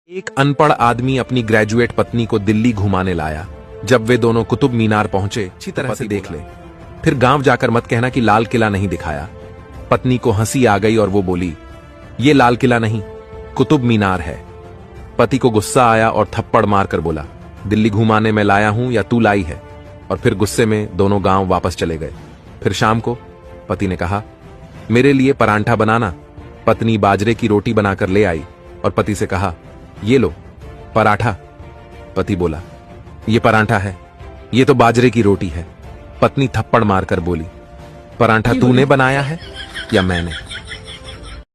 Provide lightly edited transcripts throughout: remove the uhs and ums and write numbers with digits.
एक अनपढ़ आदमी अपनी ग्रेजुएट पत्नी को दिल्ली घुमाने लाया। जब वे दोनों कुतुब मीनार पहुंचे, अच्छी तरह से देख ले, फिर गांव जाकर मत कहना कि लाल किला नहीं दिखाया। पत्नी को हंसी आ गई और वो बोली, ये लाल किला नहीं, कुतुब मीनार है। पति को गुस्सा आया और थप्पड़ मारकर बोला, दिल्ली घुमाने मैं लाया हूं या तू लाई है? और फिर गुस्से में दोनों गांव वापस चले गए। फिर शाम को पति ने कहा, मेरे लिए परांठा बनाना। पत्नी बाजरे की रोटी बनाकर ले आई और पति से कहा, ये लो पराठा। पति बोला, ये परांठा है, ये तो बाजरे की रोटी है। पत्नी थप्पड़ मारकर बोली, परांठा तूने बनाया है या मैंने?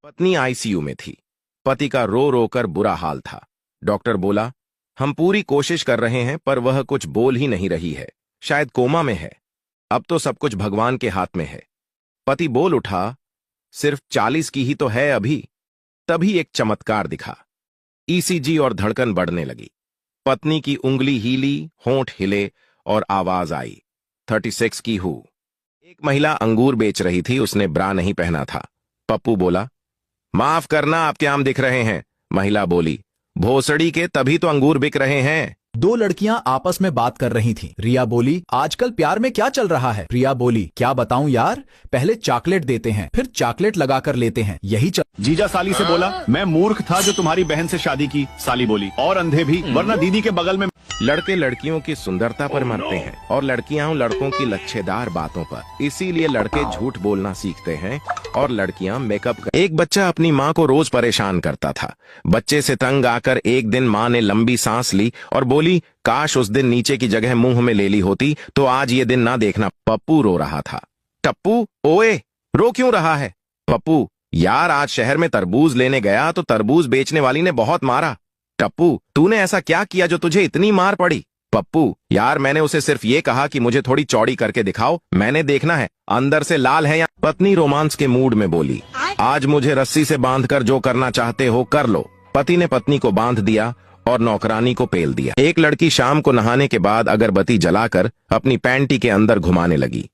पत्नी आईसीयू में थी। पति का रो रो कर बुरा हाल था। डॉक्टर बोला, हम पूरी कोशिश कर रहे हैं पर वह कुछ बोल ही नहीं रही है, शायद कोमा में है। अब तो सब कुछ भगवान के हाथ में है। पति बोल उठा, सिर्फ 40 की ही तो है अभी। तभी एक चमत्कार दिखा। ईसीजी और धड़कन बढ़ने लगी। पत्नी की उंगली हीली, होंठ हिले और आवाज आई, 36 की हूं। एक महिला अंगूर बेच रही थी, उसने ब्रा नहीं पहना था। पप्पू बोला, माफ करना आपके आम दिख रहे हैं। महिला बोली, भोसड़ी के, तभी तो अंगूर बिक रहे हैं। दो लड़कियां आपस में बात कर रही थीं। रिया बोली, आजकल प्यार में क्या चल रहा है? प्रिया बोली, क्या बताऊं यार, पहले चॉकलेट देते हैं, फिर चॉकलेट लगाकर लेते हैं, यही चल। जीजा साली से बोला, मैं मूर्ख था जो तुम्हारी बहन से शादी की। साली बोली, और अंधे भी, वरना दीदी के बगल में। लड़के लड़कियों की सुंदरता पर मरते हैं और लड़कियां लड़कों की लच्छेदार बातों पर। इसीलिए लड़के झूठ बोलना सीखते हैं और लड़कियां मेकअप। एक बच्चा अपनी माँ को रोज परेशान करता था। बच्चे से तंग आकर एक दिन माँ ने लंबी सांस ली और बोली, काश उस दिन नीचे की जगह मुंह में ले ली होती तो आज ये दिन ना देखना। पप्पू रो रहा था। टप्पू, ओए रो क्यों रहा है? पप्पू, यार आज शहर में तरबूज लेने गया तो तरबूज बेचने वाली ने बहुत मारा। टप्पू, तूने ऐसा क्या किया जो तुझे इतनी मार पड़ी? पप्पू, यार मैंने उसे सिर्फ ये कहा कि मुझे थोड़ी चौड़ी करके दिखाओ, मैंने देखना है अंदर से लाल है या। पत्नी रोमांस के मूड में बोली, आज मुझे रस्सी से बांधकर जो करना चाहते हो कर लो। पति ने पत्नी को बांध दिया और नौकरानी को पेल दिया। एक लड़की शाम को नहाने के बाद अगरबत्ती जलाकर अपनी पैंटी के अंदर घुमाने लगी।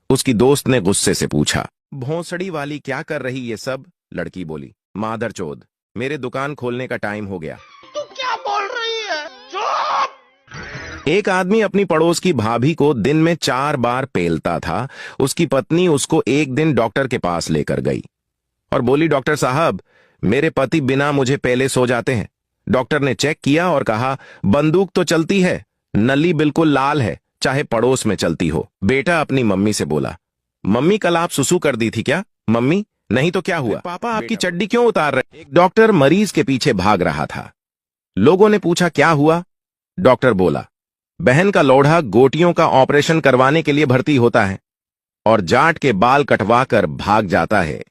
उसकी दोस्त ने गुस्से से पूछा, भोंसड़ी वाली क्या कर रही ये सब? लड़की बोली, मादरचोद, मेरे दुकान खोलने का टाइम हो गया। तू क्या बोल रही है? चुप! एक आदमी अपनी पड़ोस की भाभी को दिन में 4 बार पेलता था। उसकी पत्नी उसको एक दिन डॉक्टर के पास लेकर गई और बोली, डॉक्टर साहब, मेरे पति बिना मुझे पेले सो जाते हैं। डॉक्टर ने चेक किया और कहा, बंदूक तो चलती है, नली बिल्कुल लाल है, चाहे पड़ोस में चलती हो। बेटा अपनी मम्मी से बोला, मम्मी कल आप सुसु कर दी थी क्या? मम्मी, नहीं तो क्या हुआ? पापा आपकी चड्डी क्यों उतार रहे? एक डॉक्टर मरीज के पीछे भाग रहा था। लोगों ने पूछा, क्या हुआ? डॉक्टर बोला, बहन का लोढ़ा गोटियों का ऑपरेशन करवाने के लिए भर्ती होता है और जाट के बाल कटवाकर भाग जाता है।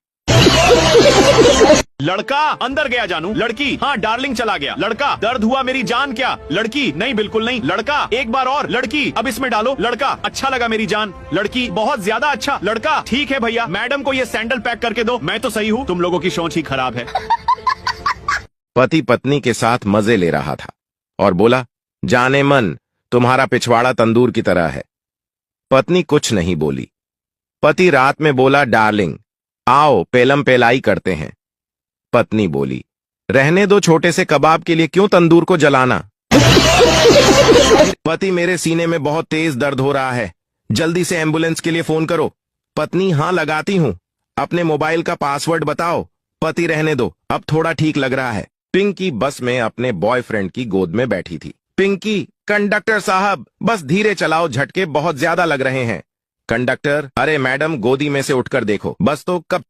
लड़का अंदर गया जानू। लड़की, हाँ डार्लिंग चला गया। लड़का, दर्द हुआ मेरी जान क्या? लड़की, नहीं बिल्कुल नहीं। लड़का, एक बार और। लड़की, अब इसमें डालो। लड़का, अच्छा लगा मेरी जान। लड़की, बहुत ज्यादा अच्छा। लड़का, ठीक है भैया, मैडम को ये सैंडल पैक करके दो। मैं तो सही हूँ, तुम लोगों की सोच ही खराब है। पति पत्नी के साथ मजे ले रहा था और बोला, जाने मन, तुम्हारा पिछवाड़ा तंदूर की तरह है। पत्नी कुछ नहीं बोली। पति रात में बोला, डार्लिंग आओ पेलम पेलाई करते हैं। पत्नी बोली, रहने दो, छोटे से कबाब के लिए क्यों तंदूर को जलाना? पति, मेरे सीने में बहुत तेज दर्द हो रहा है, जल्दी से एम्बुलेंस के लिए फोन करो। पत्नी, हाँ लगाती हूं, अपने मोबाइल का पासवर्ड बताओ। पति, रहने दो, अब थोड़ा ठीक लग रहा है। पिंकी बस में अपने बॉयफ्रेंड की गोद में बैठी थी। पिंकी, कंडक्टर साहब बस धीरे चलाओ, झटके बहुत ज्यादा लग रहे हैं। कंडक्टर, अरे मैडम गोदी में से उठकर देखो, बस तो कब